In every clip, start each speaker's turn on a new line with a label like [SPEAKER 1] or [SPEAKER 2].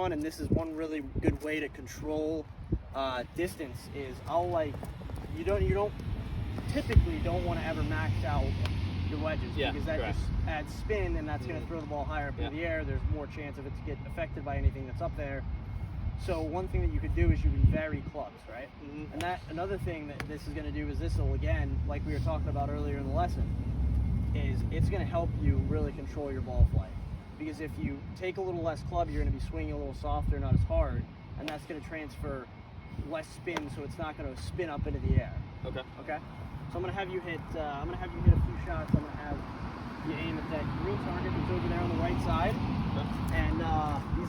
[SPEAKER 1] on, and this is one really good way to control distance, is you don't typically don't want to ever max out your wedges, because that just adds spin, and that's going to throw the ball higher up in the air. There's more chance of it to get affected by anything that's up there. So one thing that you could do is you can vary clubs, right? And another thing that this is going to do is this will, again, like we were talking about earlier in the lesson, is it's going to help you really control your ball flight. Because if you take a little less club, you're going to be swinging a little softer, not as hard, and that's going to transfer less spin, so it's not going to spin up into the air. Okay. So I'm going to have you hit. I'm going to have you hit a few shots. I'm going to have you aim at that green target that's over there on the right side, and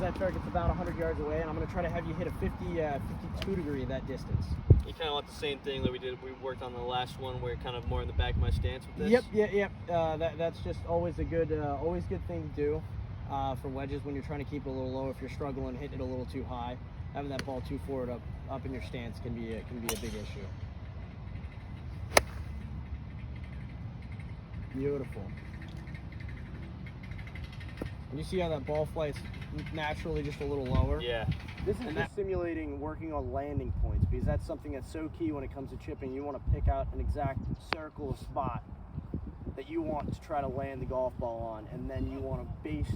[SPEAKER 1] that target's about 100 yards away, and I'm going to try to have you hit a 52 degree at that distance.
[SPEAKER 2] You kind of want the same thing that we worked on the last one, where you're kind of more in the back of my stance with this.
[SPEAKER 1] Yep. That's just always a good, good thing to do for wedges when you're trying to keep it a little low. If you're struggling, hitting it a little too high, having that ball too forward up in your stance can be a big issue. Beautiful. And you see how that ball flight's naturally just a little lower?
[SPEAKER 2] Yeah.
[SPEAKER 1] This is just simulating working on landing points, because that's something that's so key when it comes to chipping. You want to pick out an exact circle of spot that you want to try to land the golf ball on, and then you want to base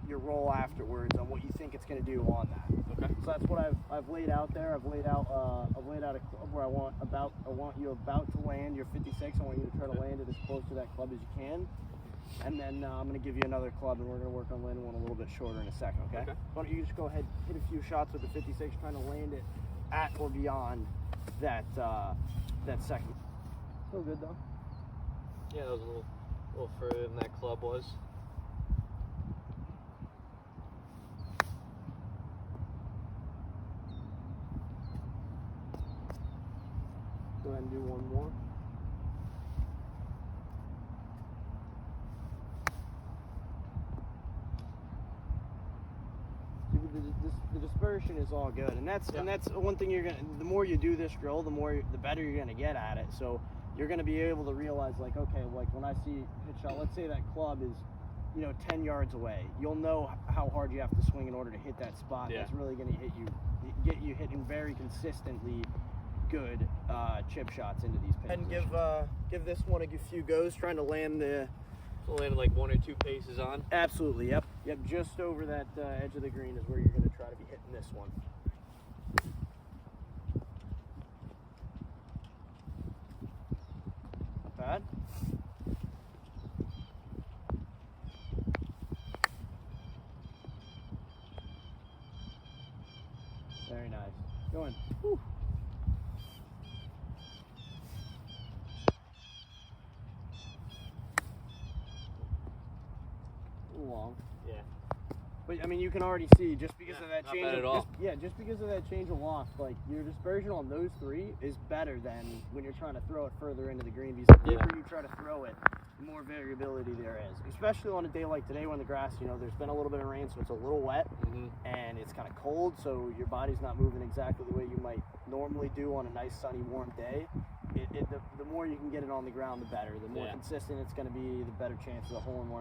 [SPEAKER 1] your roll afterwards on what you think it's going to do on that.
[SPEAKER 2] Okay.
[SPEAKER 1] So that's what I've laid out there. I've laid out a club where I want you about to land your 56. I want you to try to land it as close to that club as you can. And then I'm going to give you another club, and we're going to work on landing one a little bit shorter in a second, okay? Why don't you just go ahead, hit a few shots with the 56, trying to land it at or beyond that second. Still good, though.
[SPEAKER 2] Yeah, that was a little further than that club was.
[SPEAKER 1] Go ahead and do one more. The dispersion is all good, and that's one thing the more you do this drill, the better you're gonna get at it. So you're gonna be able to realize, like, okay, like when I see hit shot, let's say that club is 10 yards away, you'll know how hard you have to swing in order to hit that spot. That's really gonna get you hitting very consistently good chip shots into these pins. And give this one a few goes, trying to land the.
[SPEAKER 2] So landed like 1 or 2 paces on.
[SPEAKER 1] Absolutely, yep. Just over that edge of the green is where you're going to try to be hitting this one. Not bad. Very nice. Go in. Whew. Long.
[SPEAKER 2] Yeah.
[SPEAKER 1] But I mean, you can already see just because of that change. Just because of that change of loft, like your dispersion on those three is better than when you're trying to throw it further into the green. Because the deeper you try to throw it, the more variability there is. Especially on a day like today when the grass, there's been a little bit of rain, so it's a little wet and it's kind of cold, so your body's not moving exactly the way you might normally do on a nice sunny warm day. The more you can get it on the ground, the better. The more consistent it's going to be, the better chance of the hole in one.